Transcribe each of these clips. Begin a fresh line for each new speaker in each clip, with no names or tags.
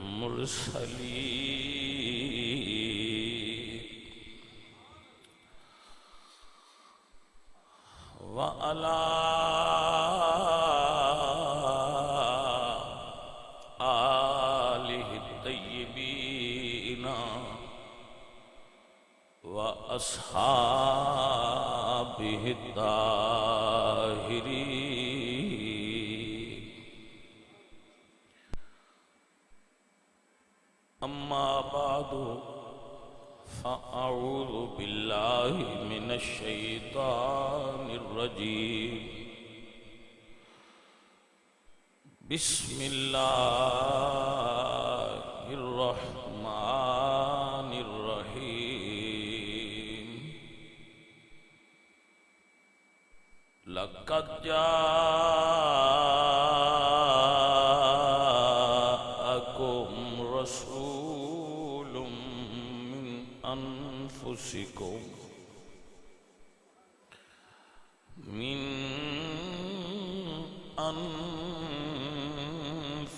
المرسلين وعلى آله الطيبين وأصحابه الطاهرين. أما بعد فأعوذ بالله من الشيطان الرجيم. بسم الله الرحمن الرحيم. لقد جاءكم رسول من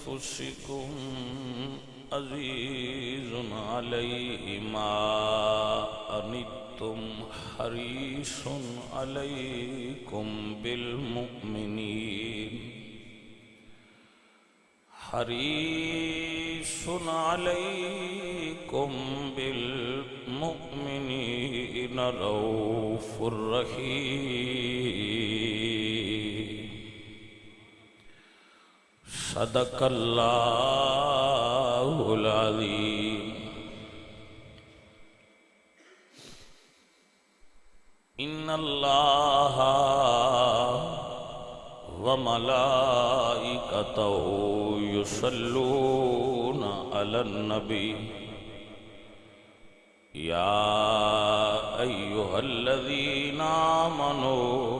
أنفسكم عزيز عليه ما عنتم حريص عليكم بالمؤمنين رؤوف رحيم. صدق الله العظيم. إن الله وملائكته يصلون على النبي يا أيها الذين آمنوا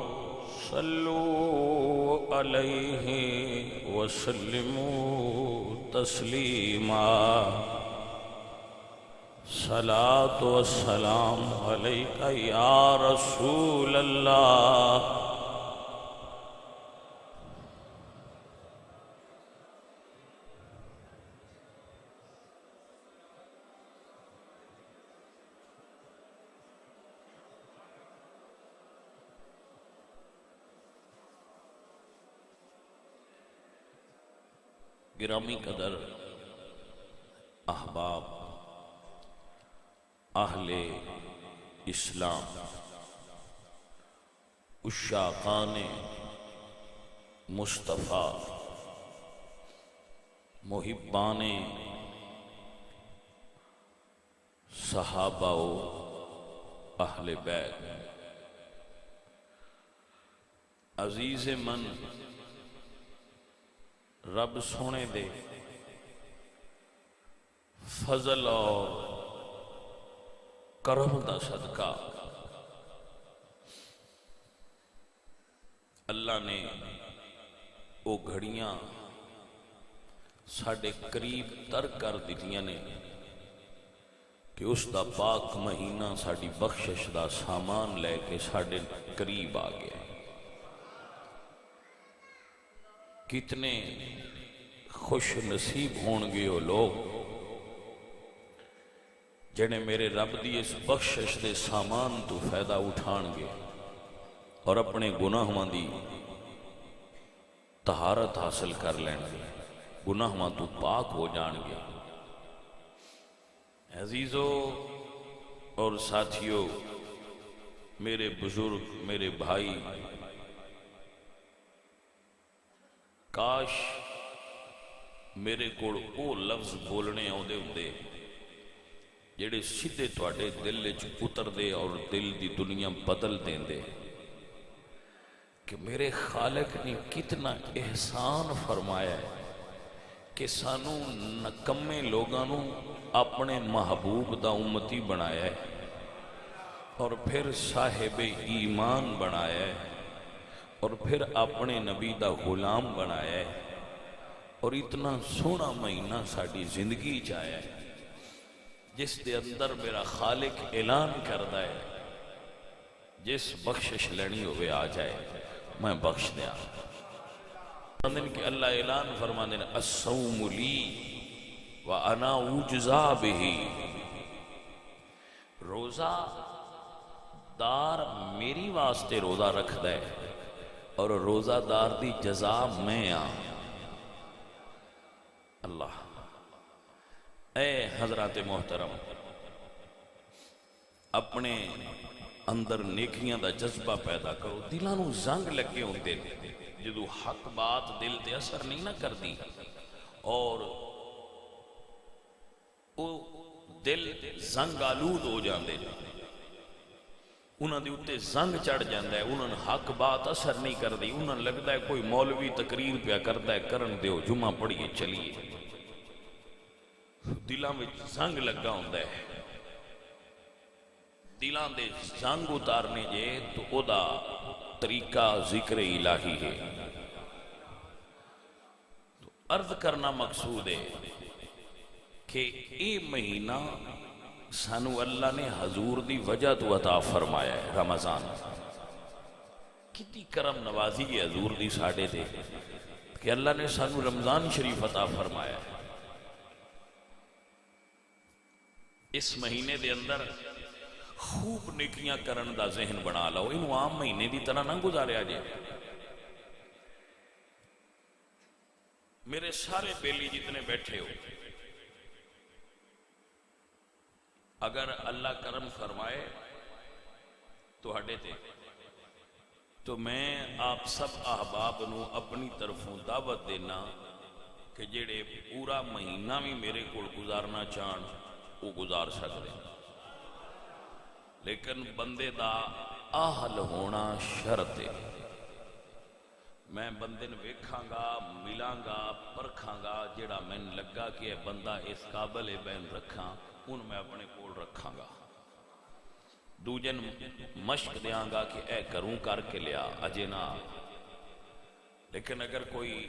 صلوا عليه وسلموا تسليما. صلاة والسلام عليك يا رسول الله. گرامی قدر احباب اہل اسلام، عشاقان مصطفیٰ، محبان صحابہ و اہل بیت، عزیز من رب سونے دے فضل اور کرم دا صدقہ اللہ نے وہ گھڑیاں ساڑھے قریب تر کر دیتیاں نے کہ اس دا پاک مہینہ ساڑھی بخشش دا سامان لے کے ساڑھے قریب آ گیا. کتنے خوش نصیب ہونگے وہ لوگ جنہیں میرے رب دی اس بخشش دے سامان تو فائدہ اٹھانگے اور اپنے گناہوں دی طہارت حاصل کر لینگے، گناہوں تو پاک ہو جانگے. عزیزو اور ساتھیو، میرے بزرگ، میرے بھائی، کاش میرے کوڑ او لفظ بولنے آؤں دے جڑے سیدھے تواڈے دل وچ اتر دے اور دل دی دنیا بدل دیں دے کہ میرے خالق نے کتنا احسان فرمایا ہے کہ سانو نکمے لوگانوں اپنے محبوب دا امتی بنایا ہے اور پھر صاحب ایمان بنایا ہے اور پھر اپنے نبی دا غلام بنایا ہے اور اتنا سونا مہینہ ساڑی زندگی چاہیا ہے جس دے اندر میرا خالق اعلان کردہ ہے جس بخشش لینی ہوئے آ جائے میں بخش دیا. کہ اللہ اعلان فرمانے الصوم لی وَأَنَا أُجْزَى بِهِ، روزہ دار میری واسطے روزہ رکھ دے اور روزہ دار دی جزا میں اللہ۔ اے حضرات محترم، اپنے اندر نیکیاں دا جذبہ پیدا کرو۔ دلاں نوں زنگ لگے ہوندے جدوں حق بات دل تے اثر نہیں نہ کردی اور او دل زنگ آلود ہو جاندے، انہاں دے اُتے زنگ چڑھ جاندا ہے، انہاں حق بات اثر نہیں کردی، انہاں لگدا ہے کوئی مولوی تقریر پیا کردا ہے، کرن دیو، جمعہ پڑھیے چلیے۔ دلاں وچ زنگ لگا ہوندا ہے، دلاں دے زنگ اتارنے جے تو او دا طریقہ ذکر الہی ہے۔ تو عرض کرنا مقصود ہے کہ اے مہینہ سانو اللہ نے حضور دی وجہ تو عطا فرمایا ہے۔ رمضان کتنی کرم نوازی ہے حضور دی ساڑے دے کہ اللہ نے سانو رمضان شریف عطا فرمایا ہے۔ اس مہینے دے اندر خوب نیکیاں کرن دا ذہن بنا لو، انہوں عام مہینے دی طرح نہ گزاریا جائے۔ میرے سارے بیلی جتنے بیٹھے ہو، اگر اللہ کرم فرمائے تو ہڈے تے تو میں آپ سب احباب نو اپنی طرفوں دعوت دینا کہ جڑے پورا مہینہ بھی میرے کو گزارنا چاہن وہ گزار سکتے، لیکن بندے دا آہل ہونا شرط ہے۔ میں بندے نو ویکھاں گا، ملاں گا، پرکھاں گا، جڑا میں لگا کہ اے بندہ اس قابل بین رکھاں ان میں اپنے کول رکھاں گا، دوجن مشق دیاں گا کہ اے کروں کر کے لیا اجے نہ۔ لیکن اگر کوئی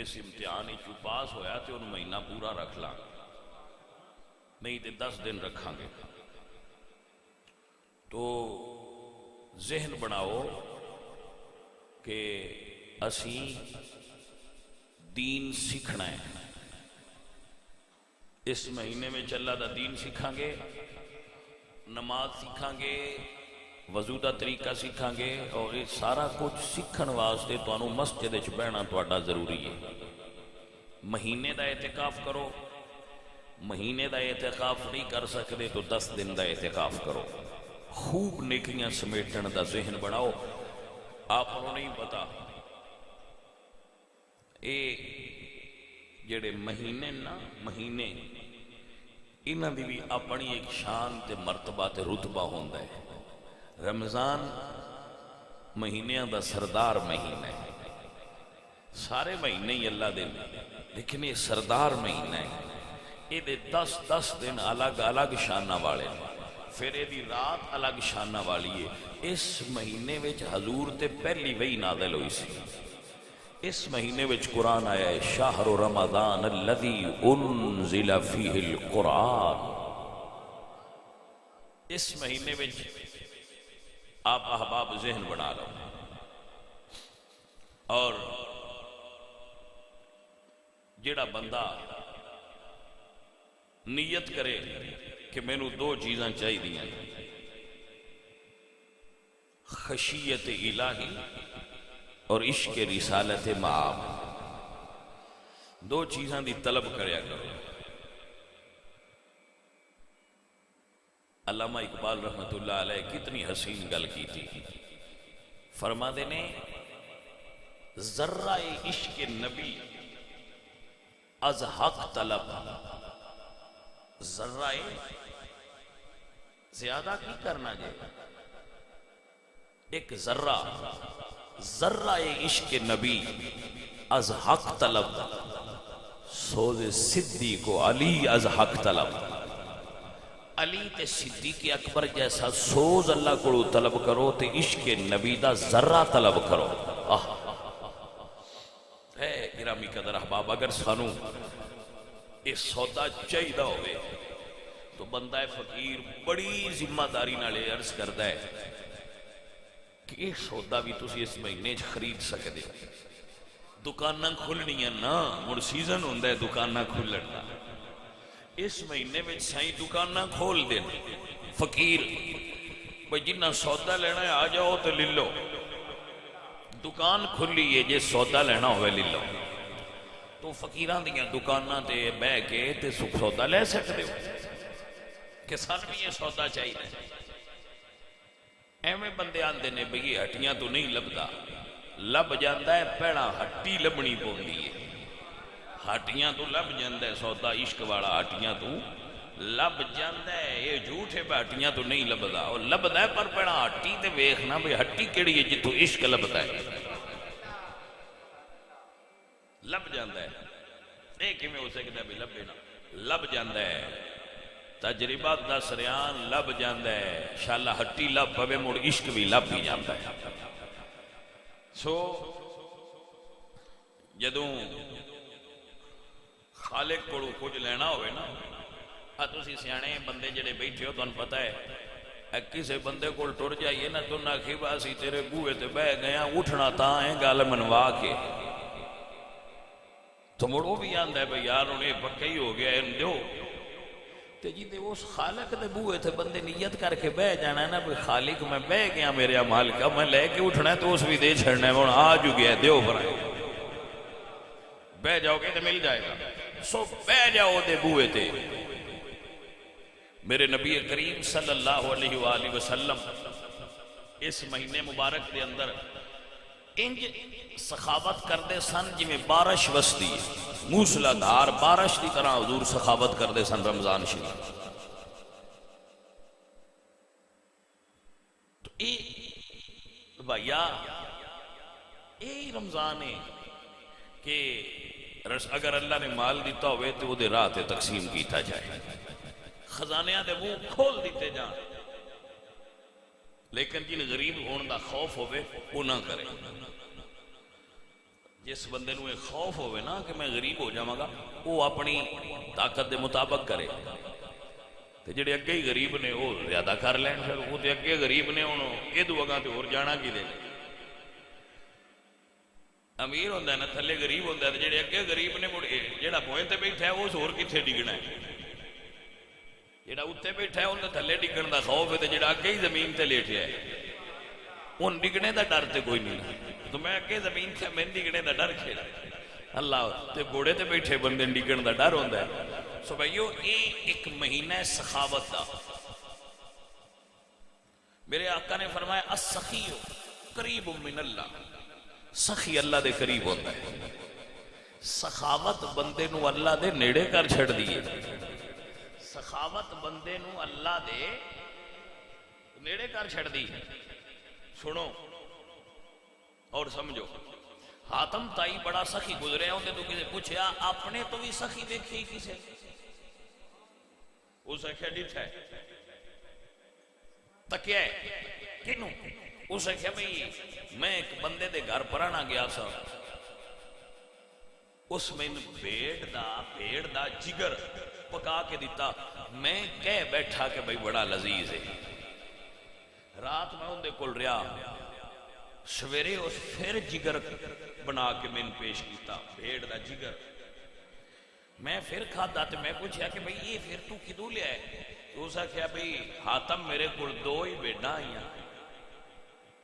اس امتحان چو پاس ہویا تو ان مہینہ پورا رکھ لاں، نہیں تے 10 دن رکھاں گے۔ تو ذہن بناؤ کہ اسی دین سیکھنا ہے، اس مہینے میں اللہ دا دین سیکھاں گے، نماز سیکھاں گے، وضو دا طریقہ سیکھاں گے، اور یہ سارا کچھ سیکھن واسطے تانوں مسجد وچ بہنا تہاڈا ضروری ہے۔ مہینے دا اعتکاف کرو، مہینے دا اعتکاف نہیں کر سکتے تو 10 دن دا اعتکاف کرو، خوب نیکیاں سمیٹن دا ذہن بناؤ۔ آپ کو نہیں پتا اے جڑے مہینے نا، مہینے انہاں دی بھی اپنی ایک شان تے مرتبہ تے رتبہ ہوندا ہے۔ رمضان مہینیاں دا سردار مہینہ ہے، سارے مہینے ہی اللہ دے، لیکن یہ سردار مہینہ ہے، یہ دے 10 دن الگ الگ شانہ والے، پھر یہ دی رات الگ شانہ والی ہے۔ اس مہینے وچ حضور تے پہلی وحی نازل ہوئی سی، اس مہینے وچ قرآن آیا ہے شہر رمضان الذی انزل فیہ القرآن۔ اس مہینے وچ آپ احباب ذہن بنا لو اور جڑا بندہ نیت کرے کہ میں نو 2 چیزاں چاہیے دیاں، خشیت الہی اور عشق رسالت مآب، 2 چیزاں دی طلب کریا کرو۔ علامہ اقبال رحمت اللہ علیہ کتنی حسین گل کی تھی، فرما دینے ذرہ عشق نبی از حق طلب، ذرہ زیادہ کی کرنا جائے، ایک ذرہ عشق نبی از حق طلب، سوز صدیق و علی از حق طلب، علی تے صدیق اکبر جیسا سوز اللہ کو طلب کرو تے عشق نبی دا ذرہ طلب کرو۔ اے گرامی قدر احباب، اگر سانو اس سودا چاہیدہ ہوئے تو بندہ فقیر بڑی ذمہ داری نالے عرض کرتا ہے کہ یہ سودا بھی تسی اس مہینے خرید سکتے، دکاناں کھلنی ہیں نا، مڑ سیزن ہوندہ ہے دکاناں کھلن دا، اس مہینے میں سائیں دکاناں کھول دیں فقیر بھئی جنہ سودا لینا ہے آ جاؤ تو لے لو دکان کھلی ہے جے سودا لینا ہوئے لے لو تو فقیران دیاں دکاناں تے بہ کے تے سکھ سودا لے سکتے ہو کہ سن بھی یہ سودا چاہیے ایویں بندے آندے نے بھئی ہٹیاں تو نہیں لبدا لب جاندا ہے پہلا ہٹی لبنی پوندی ہے ہٹیاں تو لب جاندا ہے سودا عشق والا ہٹیاں تو لب جاندا ہے یہ جھوٹ ہے ہٹیاں تو نہیں لبدا اور لبدا ہے پر پہلا ہٹی تے ویکھنا بھئی ہٹی کیڑی ہے جتوں عشق لبدا ہے لب جاندا ہے اے کیویں ہو سکدا بھی لبے نا لب جاندا ہے تجربہ دس ریان لب جاندا ہے شالا ہٹی لب پوے مڑ عشق بھی لب بھی جاندا ہے سو جدوں خالق کو کچھ لینا ہوئے نا تسی سیانے بندے جڑے بیٹھے ہو تمہیں پتہ ہے کسے بندے کو ٹر جائیے نا تو نہ باسی تیرے بوئے تے بہ گیا اٹھنا تاں ہے گل منوا کے تو مڑو بھی آندا ہے بھئی یار انہیں پکا ہی ہو گیا ان دیو تے جی دے اس خالق دے بوئے تے بندے نیت کر کے بہ جانا ہے نا بھئی خالق میں بہ گیا میرے عمال کا میں لے کے اٹھنا ہے تو اس بھی دے چھڑنا ہے وہ آج ہو گیا دیو پر بہ جاؤ گے تو مل جائے گا سو بہ جاؤ دے بوئے تے میرے نبی کریم صلی اللہ علیہ وآلہ وسلم اس مہینے مبارک دے اندر انج سخاوت کردے سن جی میں بارش وسدی موسلا دھار بارش دی طرح حضور سخاوت کردے سن رمضان شریف تو اے بھائیا اے رمضان ہے کہ اگر اللہ نے مال دیتا ہوئے تو وہ دے راہ تے تقسیم کیتا جائے خزانیاں دے وہ کھول دیتے جان لیکن جن غریب ہون دا خوف ہوئے وہ نہ کرے جس بندے نوے خوف ہوئے نا کہ میں غریب ہو جاؤں گا وہ اپنی طاقت دے مطابق کرے تے جڑے اگے ہی غریب نے وہ زیادہ کر لین پھر وہ تے اگے غریب نے انہوں یہ دعاگاں تے اور جانا کی دے امیر ہوندہ ہے نا تھلے غریب ہوندہ ہے جڑے اگے غریب نے جڑا پوائن تے بیٹھا ہے وہ سور کتھے ڈگنا ہے جڑا اتنے بیٹھا ہے انہیں تھلے ڈگن دا خوف ہے تے جڑا اگے ہی زمین تے لیٹھیا ہے ان ڈگنے دا ڈر تے کوئی نہیں تو میں اگے زمین تے میں ڈگنے دا ڈر کھیلا اللہ تے گھوڑے تے بیٹھے بندے ڈگن دا ڈر ہوندہ ہے سو بھائیو ایک مہینہ سخاوت دا میرے آقا نے فرمایا السخیو قریب من اللہ سخی اللہ دے قریب ہوتا ہے سخاوت بندے نو اللہ دے نیڑے کر چھڑ دیئے سخاوت بندے نو اللہ دے نیڑے کر چھڑ دیئے سنو اور سمجھو حاتم تائی بڑا سخی گزرے ہیں انہیں تو کسے پوچھیا اپنے تو بھی سخی دیکھے کسے اسے کیا ڈیٹھا ہے تکیا ہے کنوں اسے کیا بھئی میں ایک بندے دے گھر پرانا گیا سا اس میں پیڑ دا جگر پکا کے دیتا میں کہہ بیٹھا کہ بھئی بڑا لذیذ ہے رات میں ان دے کل ریا سویرے اس پھر جگر بنا کے میں پیش کیتا پیڑ دا جگر میں پھر کھاتا تو میں پوچھا کہ بھئی یہ پھر تو کدو لیا ہے تو اسا کیا بھئی حاتم میرے کل دو ہی بیڑا آئیاں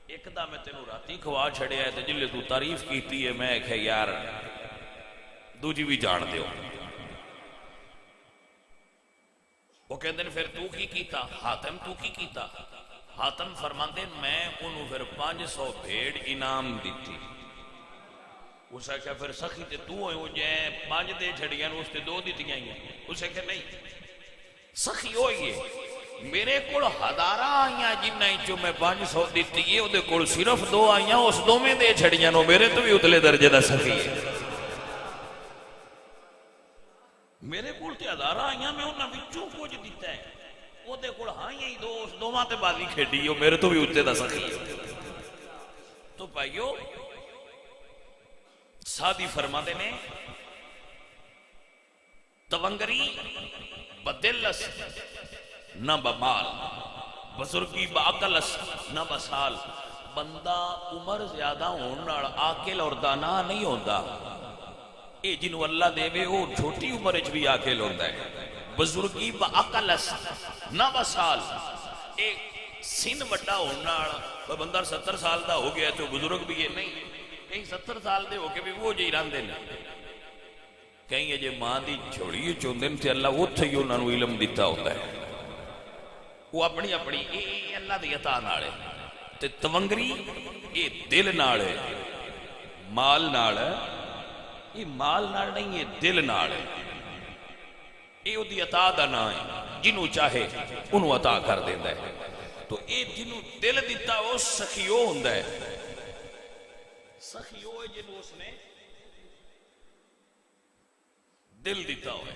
ایک دا میں تینوں راتی کھوا چھڑیا ہے تو جلے تو تعریف کیتی ہے میں کہ یار دو جی بھی جان دیو وہ کہندے نے پھر تو کی کیتا حاتم تو کی کیتا حاتم فرماندے میں انہوں پھر 500 بھیڑ انعام دیتی اسے کہا پھر سخی تے تو ہوئے ہو جائیں 5 دے چھڑیاں اس تے 2 دیتی ہیں اسے کہا نہیں سخی ہوئی ہے میرے کول 1000 آئیاں جنہیں چو میں 500 دیتی ہے وہ دے کول صرف 2 آئیاں اس 2 میں دے چھڑیاں نو میرے تو بھی اتلے درجے دا سخی ہے میرے کول تے 1000 آئیاں میں انہاں بچوں کچھ دیتا ہے وہ دے کول ہاں یہی 2 اس 2 ماں تے بازی کھیڑی ہو میرے تو بھی اتلے دا سخی ہے تو بھائیو سادی فرما دے نے تونگری بدلس نہ بمال بزرگی باقلس نہ بسال بندہ عمر زیادہ ہونا آکل اور دانا نہیں ہوتا اے جنہوں اللہ دے وے وہ چھوٹی عمر اچھ بھی آکل ہوتا ہے بزرگی با عقل نہ بسال ایک سن وڈا ہونا بندر 70 سال دا ہو گیا تو بزرگ بھی ہے نہیں، کہیں 70 سال دے ہو کے بھی وہ جی راندے نہیں، کہیں یہ جے ماں دی چھوڑی چوندن تے اللہ وہ تھے انہوں نے علم دیتا ہوتا ہے، وہ اپنی اپنی اللہ دی عطا نالے تے تونگری یہ دل نالے مال نالے، یہ مال نال نہیں، یہ دل نالے، یہ دی عطا دا نا ہے، جنہوں چاہے انہوں عطا کر دیتا ہے، تو یہ جنہوں دل دیتا وہ سخیو ہوندہ ہے، سخیو ہے جنہوں اس نے دل دیتا ہوئے۔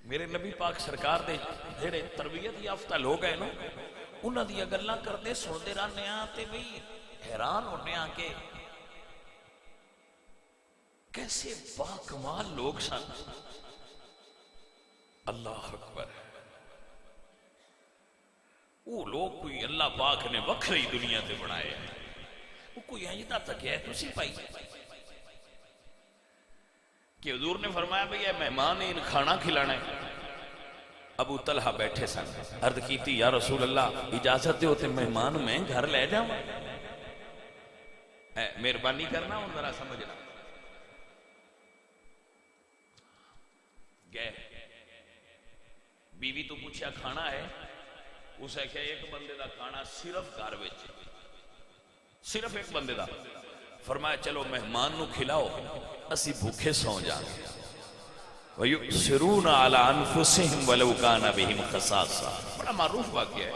میرے نبی پاک سرکار دے جڑے تربیت یافتہ لوگ ہیں نا، انہاں دی گلاں کردے سنتے رہنے ہاں تے بھئی حیران ہونے ہاں کہ کیسے باکمال لوگ سن۔ اللہ اکبر، وہ لوگ کوئی اللہ پاک نے وکھری دنیا تے بنائے ہیں، وہ کوئی اینجدہ تک ہے تو سی پائی کہ حضور نے فرمایا بھئی اے مہمان نے ان کھانا کھلانا ہے۔ ابو طلحہ بیٹھے سن، عرض کی تھی یا رسول اللہ اجازت دے ہوتے مہمان میں گھر لے جاؤں، مہربانی کرنا ان ذرا سمجھنا۔ گئے بیوی تو پوچھا کھانا ہے، اسے کہا ایک بندے دا کھانا صرف گھر وچ، صرف ایک بندے دا، فرمایا چلو مہمان نو کھلاؤ اسی بھوکے سو جانے، وَيُؤْثِرُونَ عَلَىٰ أَنفُسِهِمْ وَلَوْ كَانَ بِهِمْ خَصَاصَةٌ، بڑا معروف واقعہ ہے۔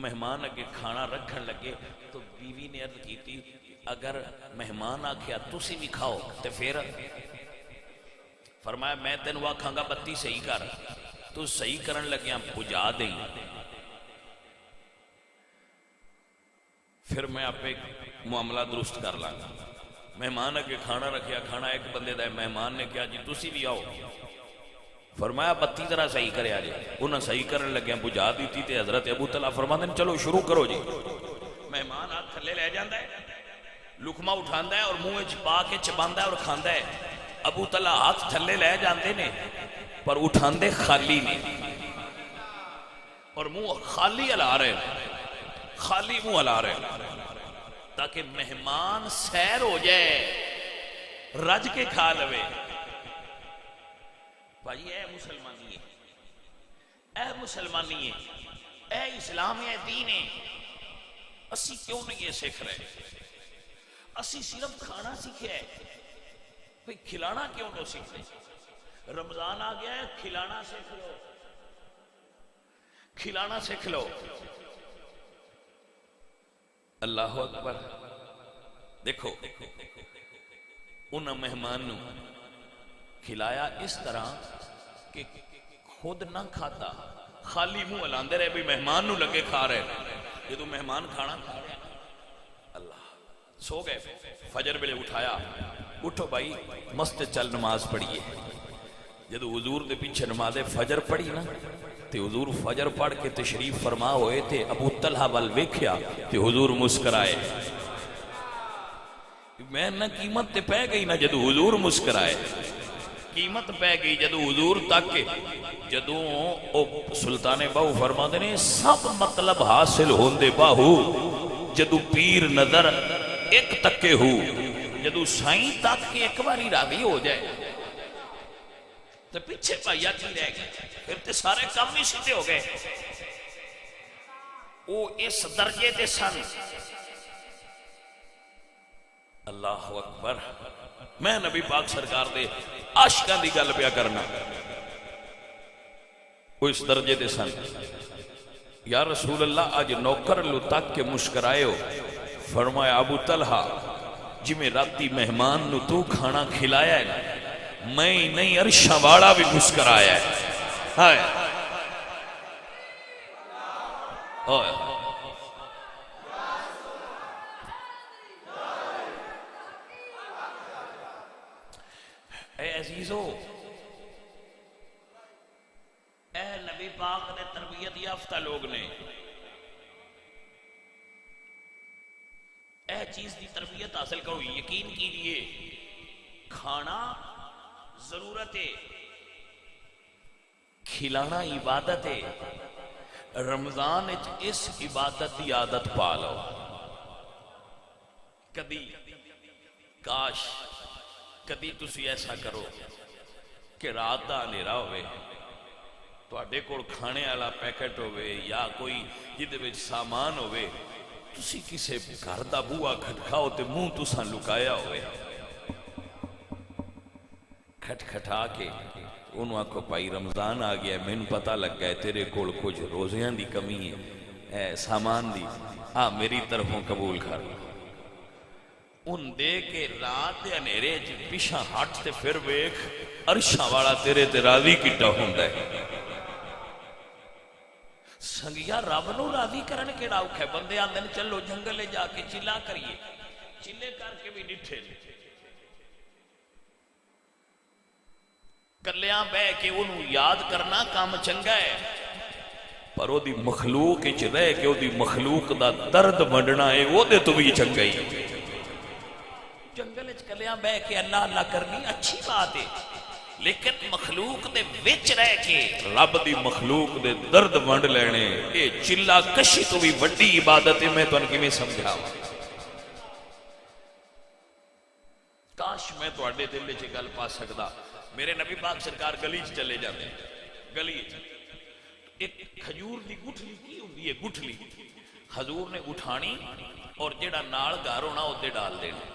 مہمان اگے کھانا رکھن لگے تو بیوی نے عرض کی تھی اگر مہمان آکھیا تسی بھی کھاؤ تے پھر، فرمایا میں تینوں آکھاں گا بتی صحیح کر، تو صحیح کرن لگیاں بجا دیں، پھر میں آپ ایک معاملہ درست کر لانگا۔ مہمان اگے کھانا رکھیا، کھانا ایک بندے دا ہے، مہمان نے کہا جی تسی بھی آؤ، فرمایا بتی ذرا صحیح کرے آجے، انہاں صحیح کرن لگیاں بجا دی تھی تے حضرت ابو طلحہ فرماتے ہیں چلو شروع کرو جی۔ مہمان ہاتھ تھلے لے جاندہ ہے، لکمہ اٹھاندہ ہے اور منہ چپا کے چباندہ ہے اور کھاندہ ہے۔ ابو طلحہ ہاتھ تھلے لے جاندے نے پر اٹھاندے خالی نے، اور منہ خالی ہلا رہے، خالی منہ ہلا رہے تاکہ مہمان سیر ہو جائے، رج کے کھا لوے۔ بھائی اے مسلمانی ہے، اے مسلمانی ہے، اے اسلام ہے، دین ہے، اسی کیوں نہیں یہ سیکھ رہے؟ اسی صرف کھانا سیکھے ہے، بھئی کھلانا کیوں نہ سیکھ رہے؟ رمضان آ گیا ہے، کھلانا سیکھ لو، کھلانا سیکھ لو۔ اللہ اکبر، دیکھو انہاں مہمان نو کھلایا اس طرح کہ خود نہ کھاتا، خالی منہ ہلاندے رہے بھی مہمان نو لگے کھا رہے، یہ تو مہمان کھانا کھا رہے۔ اللہ، سو گئے، فجر بلے اٹھایا، اٹھو بھائی مسجد چل نماز پڑھیے۔ جدو حضور دے پیچھے نماز فجر پڑھی نا تے حضور فجر پڑھ کے تشریف فرما ہوئے تے ابو طلحہ وال ویکھیا تے حضور مسکرائے۔ میں نہ قیمت تے پہ گئی نہ جدو حضور مسکرائے، قیمت پہ گئی جدو حضور تک کے، جدو سلطان باہو فرما دینے سب مطلب حاصل ہوندے باہو، جدو پیر نظر ایک تکے ہو، جدو سائیں تک کے ایک باری راضی ہو جائے تو پیچھے پائیا کی رہ گئے، پھر تے سارے کام ہی سیدھے ہو گئے۔ وہ اس درجے تے سن۔ اللہ اکبر، میں نبی پاک سرکار دے عاشقاں دی گل پیا کرنا، وہ اس درجے تے سن۔ یا رسول اللہ آج نوکر لو تک کے مسکرائے ہو، فرمایا ابو طلحہ جی میں راتی مہمان نو تو کھانا کھلایا ہے، میں نہیں عرشہ والا بھی مسکرایا ہے۔ ہائے اے عزیزو، اے نبی پاک نے تربیت یافتہ لوگ نے اے چیز دی تربیت حاصل کرو، یقین کیجئے کھانا ضرورت ہے، کھلانا عبادت ہے۔ رمضان اس عبادت کی عادت پا لو۔ کدی کاش کدی تسی ایسا کرو کہ رات دا اندھیرا ہوئے، تواڈے کول کھانے والا پیکٹ ہوئے یا کوئی جدے وچ سامان ہوئے، تسی کسے گھر دا بوہا کھٹکھاؤ تے منہ تساں لکایا ہوئے، کھٹکھٹا کے انہوں آکھو بھائی رمضان آ گیا ہے، مینوں پتہ لگ گیا ہے تیرے کول کچھ روزیاں دی کمی ہے، سامان دی، میری طرفوں قبول کر۔ ان دے کے رات دے انیرے پیچھے ہٹ تے پھر ویکھ عرشاں والا تیرے تے راضی کیتا ہوندا ہے۔ سنگیا رب نو راضی کرن کیڑا اوکھا ہے؟ بندے آندے نے چلو جنگل لے جا کے چلا کریے، چلے کر کے بھی ڈٹھے کلیاں بہ کے انہوں یاد کرنا کام چنگا ہے، پر او دی مخلوق اچ رہ کے او دی مخلوق دا درد ونڈنا ہے وہ دے تو بھی چنگا ہی۔ جنگل اچ کلیاں بہ کے اللہ اللہ کرنی اچھی بات ہے، لیکن مخلوق دے وچ رہ کے رب دی مخلوق دے درد ونڈ لینے اے چلا کشی تو بھی وڈی عبادت ہے۔ میں تانوں کیویں سمجھاواں؟ کاش میں تواڈے دل وچ گل پا سکدا۔ میرے نبی پاک سرکار گلی چلے جاتے ہیں، گلی ایک کھجور دی گٹھلی کی ہوندی ہے، گٹھلی حضور نے اٹھانی اور جڑا نال گھر ہونا اوتے ڈال دینا۔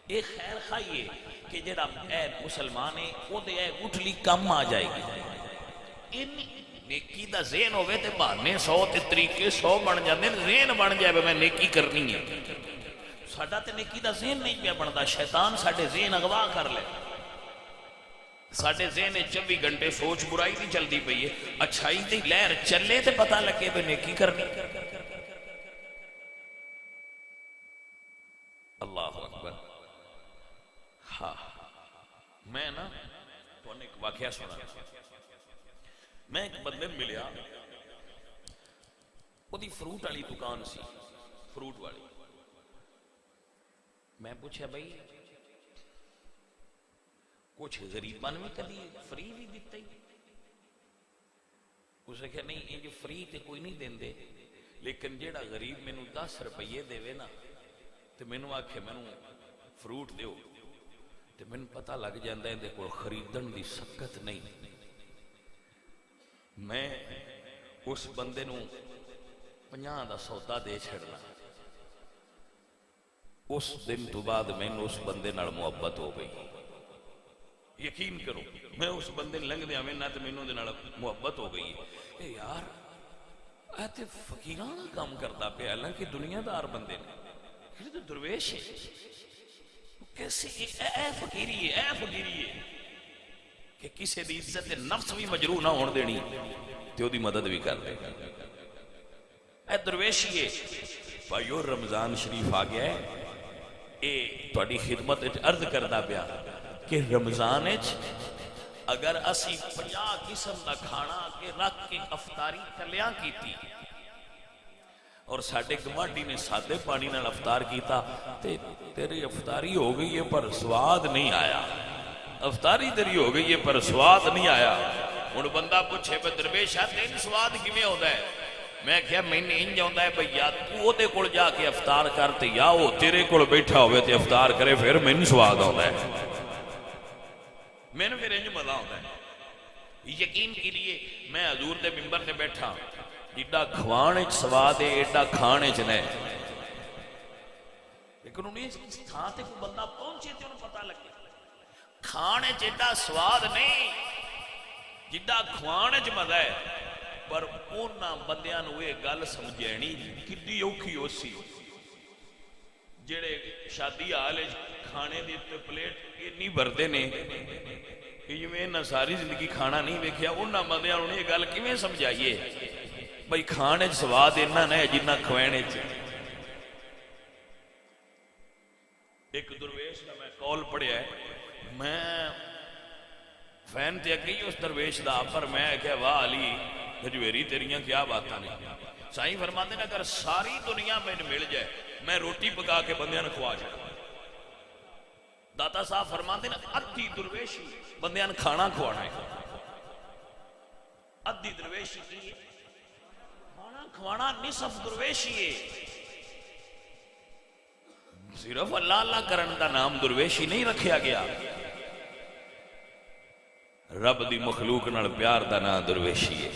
یہ خیر خائی ہے کہ جڑا اے مسلمان ہے او دے اے گٹھلی کم آ جائے گی۔ نیکی دا ذہن ہوئے تے بہانے 100 تے طریقے 100 بن جاندے، ذہن بن جائے میں نیکی کرنی ہے۔ ساڈا تے نیکی دا ذہن نہیں پیا بندا، شیطان ساڈے ذہن اغوا کر لے۔ ساڈے ذہن 24 گھنٹے سوچ برائی نہیں چلتی پئی ہے، اچھائی دی لہر چلے تے پتہ لگے تو نیکی کرنی۔ اللہ اکبر۔ ہاں میں نا تو ایک واقعہ سنا، میں ایک بندے ملیا، وہ دی فروٹ والی دکان سی، فروٹ والی۔ میں پوچھا بھائی کچھ غریبان میں کبھی فری بھی دیتا ہی؟ اسے کہا نہیں یہ جو فری تے کوئی نہیں دین دے، لیکن جیڑا غریب میں نو 10 روپیے دے وے نا تے میں نو آکھے میں نو فروٹ دیو تے میں نو پتہ لگ جاندہ ہے دے کوئی خریدن دی سکت نہیں۔ میں اس بندے نو 50 دا سودا دے چھڑنا۔ اس دن تو بعد میں نو اس بندے نال محبت ہو گئی۔ یقین کرو میں اس بندے لنگ دیا میں نہ تو مینوں دے نال محبت ہو گئی ہے۔ اے یار اے تے فقیرانہ کام کرتا پہ، حالانکہ دنیا دار بندے نے، یہ تو درویش ہے، کیسے اے فقیری ہے، اے فقیری ہے کہ کسی دی عزت نفس بھی مجروح نہ ہون دینی تے دی مدد بھی کر دے۔ اے درویشی ہے۔ بھائیو رمضان شریف آ گیا ہے، اے تہاڈی خدمت وچ عرض کردا پیا کہ رمضان اگر اسی 50 قسم دا کھانا کے رکھ کے افطاری کلیاں کیتی اور ساڈے گوانڈی نے سادے پانی نال افطار کیتا تے تیری افطاری ہو گئی ہے پر سواد نہیں آیا، افطاری تیری ہو گئی ہے پر سواد نہیں آیا۔ ہن بندہ پوچھے بے درویش تین سواد کیویں ہوندا ہے؟ میں کہیا مینوں انج ہوندا ہے بھئی یا تو او دے کول جا کے افطار کر تے یا او تیرے کول بیٹھا ہوئے تے افطار کرے، پھر مینوں سواد ہوندا ہے، میں نے پھر انج مزہ ہوتا ہے۔ یقین کے لیے میں حضور دے منبر سے بیٹھا، ایڈا کھوانے سواد ہے ایڈا کھانے چنے، لیکن انہیں اس تھان تے کوئی بندہ پہنچے تے انہیں پتہ لگے کھانے ایڈا سواد نہیں جڈا کھوانے چ مزہ ہے، پر انہاں بندیاں نو یہ گل سمجھانی کڈی اوکھی ہو سی جڑے شادی حال کھانے دی پلیٹ نہیں بھردے نے کہ میں نہ ساری زندگی کھانا نہیں ویکھیا، انہاں بندیاں نوں یہ گل کیویں سمجھائیے بھئی کھانے چ سواد اتنا نہ ہے جنہ کھوینے چ۔ ایک درویش کا میں کال پڑھیا ہے، میں فین تے اگئی اس درویش دا، پر میں کہا واہ علی ہجویری تیریاں کیا باتاں نے۔ سائیں فرماتے ہیں اگر ساری دنیا میں مل جائے میں روٹی پکا کے بندیاں نے کھوا جائے، داتا صاحب فرماتے ہیں ادھی درویشی بندیاں کھانا کھوانا ہے، ادھی درویشی کی ہے کھانا کھوانا، نصف درویشی ہے۔ صرف اللہ اللہ کرن دا نام درویشی نہیں رکھیا گیا، رب دی مخلوق نال پیار دا نام درویشی ہے۔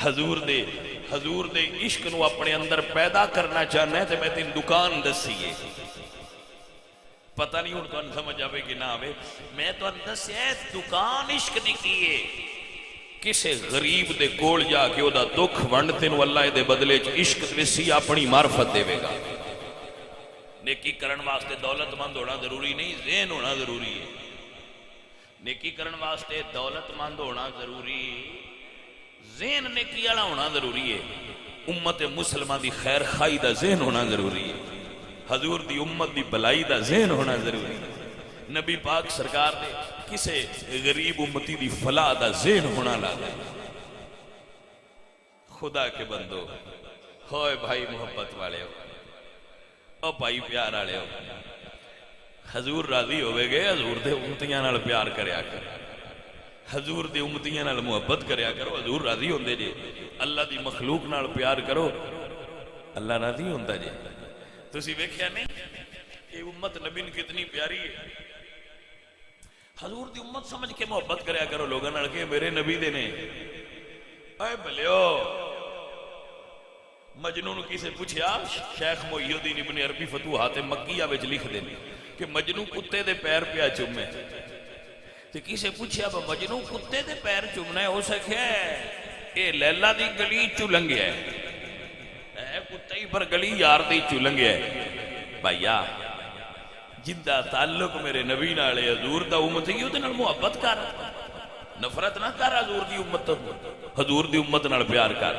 حضور دے عشق نو اپنے اندر پیدا کرنا چاہنا ہے تو میں تین دکان دسی ہے، پتہ نہیں ہوں تو سمجھ آوے کہ نہ آوے، میں تو دسی ہے دکان عشق دی کی ہے۔ کسے غریب دے کول جا کے او دا دکھ ونڈ تینو اللہ دے بدلے عشق ویسی اپنی معرفت دے گا۔ نیکی کرن واسطے دولت مند ہونا ضروری نہیں، ذہن ہونا ضروری ہے۔ نیکی کرن واسطے دولت مند ہونا ضروری، ذہن نیکی والا ہونا ضروری ہے۔ امت مسلمہ دی خیر خائی دا ذہن ہونا ضروری ہے، حضور دی امت دی بلائی دا ذہن ہونا ضروری ہے، نبی پاک سرکار دے کسے غریب امتی دی فلاح دا ذہن ہونا لازم۔ خدا کے بندو، ہوئے بھائی محبت والے ہو، او بھائی پیار والے ہو، حضور راضی ہوئے گے، حضور دے امتیاں نال پیار کریا کر، حضور دے امتیاں نال محبت کریا کرو، حضور راضی ہوندے جے۔ اللہ دی مخلوق نال پیار کرو، اللہ راضی ہوندا جے۔ تسی ویکھیا نہیں یہ امت نبی نے کتنی پیاری ہے، حضور دی امت سمجھ کے محبت کریا کرو لوگاں نال کہ میرے نبی دے نے۔ اے بھلیو مجنون کسے پوچھیا، شیخ محی الدین ابن عربی فتوحات مکیہ وچ لکھ دے کہ مجنون کتے دے پیر پیا چومے، تے کسے پوچھیا با مجنون کتے دے پیر چومنا ہے، ہو سکیا ہے اے لیلہ دی گلی چولنگیا ہے، اے کتے ہی پر گلی یار دی چولنگیا ہے۔ بھائیا جندہ تعلق میرے نبی نالے حضور دا امت ہی ادھے نال محبت کر، نفرت نہ کر، حضور دی امت نال پیار کر،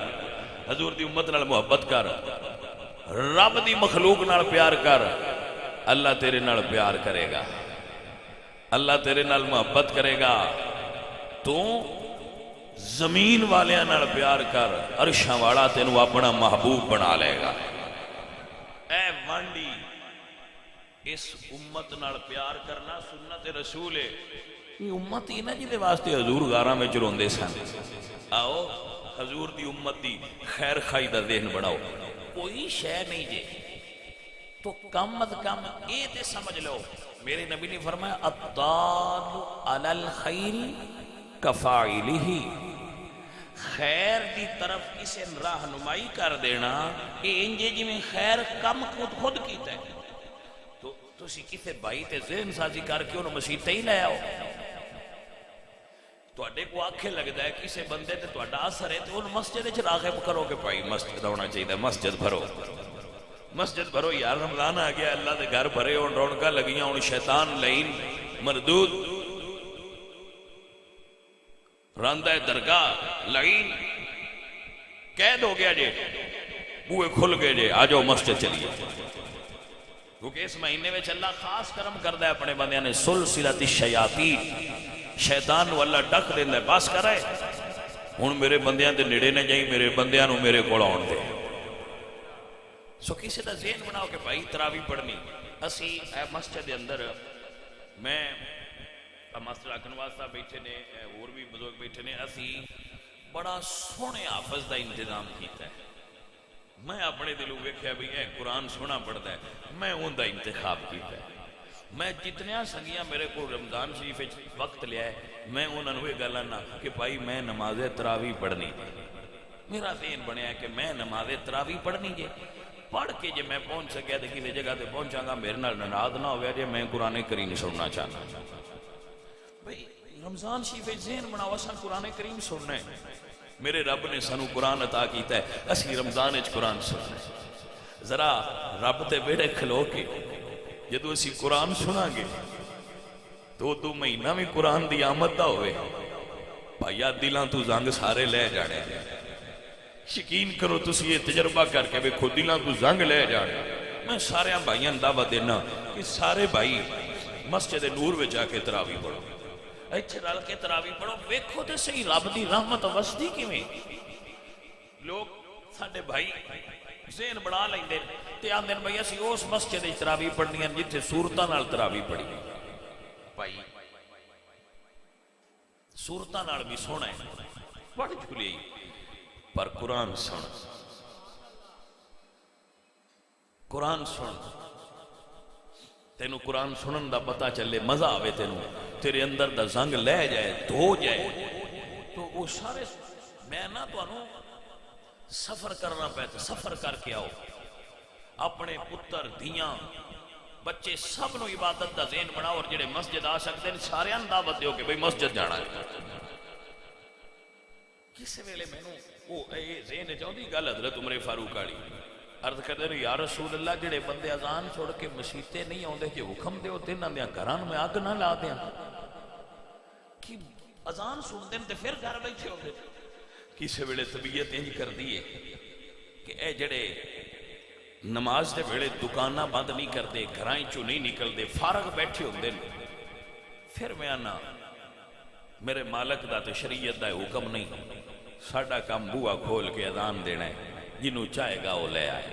حضور دی امت نال محبت کر، رب دی مخلوق نال پیار کر، اللہ تیرے نال پیار کرے گا، اللہ تیرے نال محبت کرے گا۔ تو زمین والیاں نال پیار کر، عرشاں والا تینو اپنا محبوب بنا لے گا۔ اے وانڈی اس امت نال پیار کرنا سنت رسول ہے۔ یہ امت ہی نا جدے واسطے حضور غاراں میں روندے سن۔ آؤ حضور دی امت دی خیر خائی دا ذہن بڑھاؤ، کوئی شے نہیں جے تو کم از کم اے تے سمجھ لو، میرے نبی نے فرمایا الضال علی الخیر کفاعلہ، خیر دی طرف کسے راہنمائی کر دینا اے انجے جی میں خیر کم خود کیتا ہے، تو تسی کسے بھائی تے ذہن سازی کر کے انہوں مسیح تے ہی لے آؤ۔ تو اڈے کو آنکھیں لگتا ہے کسے بندے تے تو اڈا اثر ہے تو ان مسجد اچھ راغب کرو کہ بھائی مسجد ہونا چاہیے، مسجد بھرو، مسجد بھرو یار، رمضان آ گیا، اللہ دے گھر بھرے ہون، رونقاں لگیاں ہون، شیطان لعین مردود راندہ درگاہ لعین قید ہو گیا جے، بوئے کھل گئے جے، آجو مسجد چلیے، کیونکہ اس مہینے میں اللہ خاص کرم کردہ ہے اپنے بندیاں نے سلسلۃ الشیاطین، شیطان نو اللہ ڈک دیندہ ہے، بس کر رہے ہون میرے بندیاں دے نڑے نہ جائیں، میرے بندیاں نو میرے کوڑا ہون دے۔ سو کسی دا ذہن بناؤ کہ بھائی تراویح پڑھنی، اسی مسجد دے اندر میں ماسٹر اکنواز صاحب بیٹھے نے، اور بھی بزرگ بیٹھے نے، اسی بڑا سونے حافظ دا انتظام کیتا ہے۔ میں اپنے دلوں ویکھیا بھی اے قرآن سونا پڑھتا ہے، میں ان دا انتخاب کیتا ہے۔ میں جتنیاں سنگیاں میرے کو رمضان شریف وقت لیا ہے، میں انہوں نے گلا نہ کہ بھائی میں نماز تراویح پڑھنی، میرا ذہن بنیا ہے کہ میں نماز تراویح پڑھنی جے، پڑھ کے جے میں پہنچ سکیا تو کسی جگہ تے پہنچاں گا، میرے نال ناراض نہ ہویا جے میں قرآن کریم سننا چاہنا۔ بھئی رمضان شریف ذہن بناؤ اساں قرآن کریم سننا ہے، میرے رب نے سانو قرآن عطا کیتا ہے، اسی رمضان وچ قرآن سننا ہے۔ ذرا رب تے بیڑے کھلو کے جدو اسی قرآن سنا گے دو مہینہ میں قرآن دی آمد دا ہوئے، بھائیا دلاں تو زنگ سارے لے جانے، یقین کرو تسی یہ تجربہ کر کے بے خود دلاں تو زنگ لے جانے۔ میں سارے بھائیاں دعوت دینا کہ سارے بھائی مسجد نور میں جا کے تراویح پڑھو، اچھے رل کے تراویح پڑھو، ویکھو تے صحیح رب دی رحمت وسدی کیویں۔ لوگ ساڈے بھائی ذہن بنا لیندے تے آندے بھئی اسی اس مسجد وچ تراویح پڑھنی ہے جتھے سورتاں نال تراویح پڑھی بھائی سورتاں نال بھی سونا ہے پڑھ جھولی پر قرآن سن قرآن سن تینوں قرآن سنن دا پتہ چلے مزہ آوے تیرے اندر دا زنگ لے جائے دھو جائے تو وہ سارے میں نہ تو انہوں سفر کرنا پہتا سفر کر کے آؤ اپنے پتر دیاں بچے سب نو عبادت دا ذہن بناؤ اور جڑے مسجد آ سکتے ہیں سارے دعوت دیو کہ بھئی مسجد جانا ہے کسی ویلے میں نو وہ ذہن چاہتی گل حضرت عمر فاروق آڑی عرض کرتے ہیں یا رسول اللہ جڑے بندے اذان چھوڑ کے مسیتے نہیں آؤندے کہ حکم دیو تیناں دیاں گھران میں آگ نہ لا دیاں کہ اذان سن دیں تے پھر گھر بیٹھے ہوندے کسی ویلے طبیعت انج کر دیئے کہ اے جڑے نماز دے ویلے دکانہ بند نہیں کرتے گھرائیں چو نہیں نکلتے فارغ بیٹھے ہوندے پھر میں آنا میرے مالک دا تے شریعت دا حکم نہیں ساڈا کام بوا کھول کے اذان دینا ہے جنہوں چاہے گا وہ لے آئے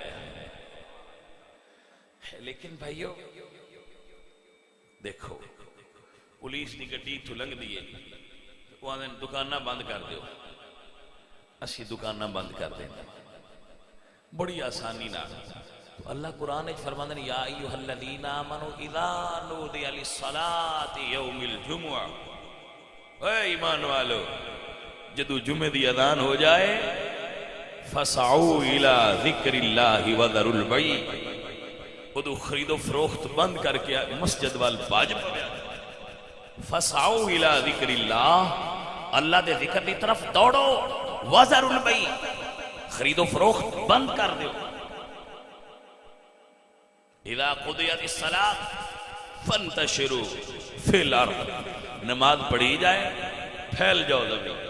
لیکن بھائیو دیکھو پولیس دی گڈی تو لنگ دیئے وہ آدھیں دکانہ بند کر دیو اسی دکانہ بند کر دیں بڑی آسانی نہ اللہ قرآن فرماندے ہیں یا ایھا الذین آمنوا اذا نودی للصلاۃ یوم الجمعہ اے ایمان والو جدو جمعہ دی اذان ہو جائے فسعوا الی ذکر اللہ وذروا البیع ادو خرید و فروخت بند کر کے مسجد وال باج پڑیا فسعوا الی ذکر اللہ اللہ دے ذکر دی طرف دوڑو وذروا البیع خرید و فروخت بند کر دیو اذا قضیت الصلاۃ فانتشروا فی الارض نماز پڑھی جائے پھیل جاؤ زمین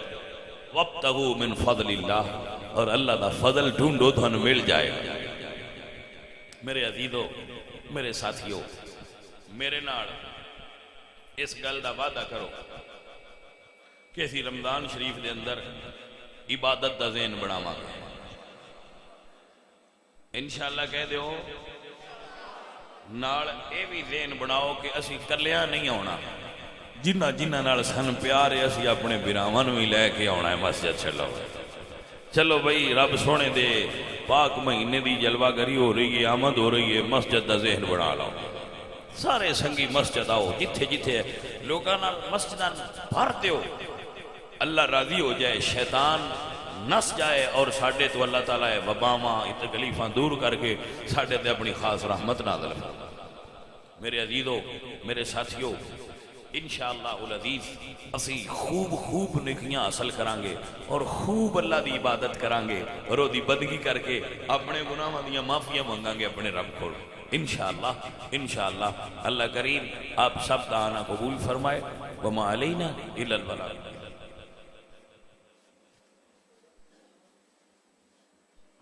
وابتغوا من فضل اللہ اور اللہ دا فضل ڈھونڈو تو ہن مل جائے میرے عزیزو میرے ساتھیو میرے نال اس گل دا وعدہ کرو کہ اسی رمضان شریف دے اندر عبادت دا ذہن بناواں گے انشاءاللہ کہہ دیو نال اے بھی ذہن بناؤ کہ اسی کلیاں نہیں ہونا جنہ جنہ نال سن پیارے اسی اپنے براواں نوں ہی لے کے آنا ہے مسجد چلو بھئی رب سونے دے پاک مہینے دی جلوہ گری ہو رہی ہے آمد ہو رہی ہے مسجد دا ذہن بنا لاؤ سارے سنگی مسجد آؤ جتھے جتھے لوگاں مسجداں بھر دیو اللہ راضی ہو جائے شیطان نس جائے اور ساڈے تو اللہ تعالیٰ وباواں تکلیفاں دور کر کے ساڈے تے اپنی خاص رحمت نازل فرمائے میرے عزیزو میرے ساتھیو انشاءاللہ العزیز اسی خوب نیکیاں حاصل کرانگے اور خوب اللہ دی عبادت کرانگے اور دی بدگی کر کے اپنے گناہاں دیاں معافیاں مانگاں گے اپنے رب کو انشاءاللہ اللہ کریم آپ سب کا آنا قبول فرمائے وما علینا الا البلاغ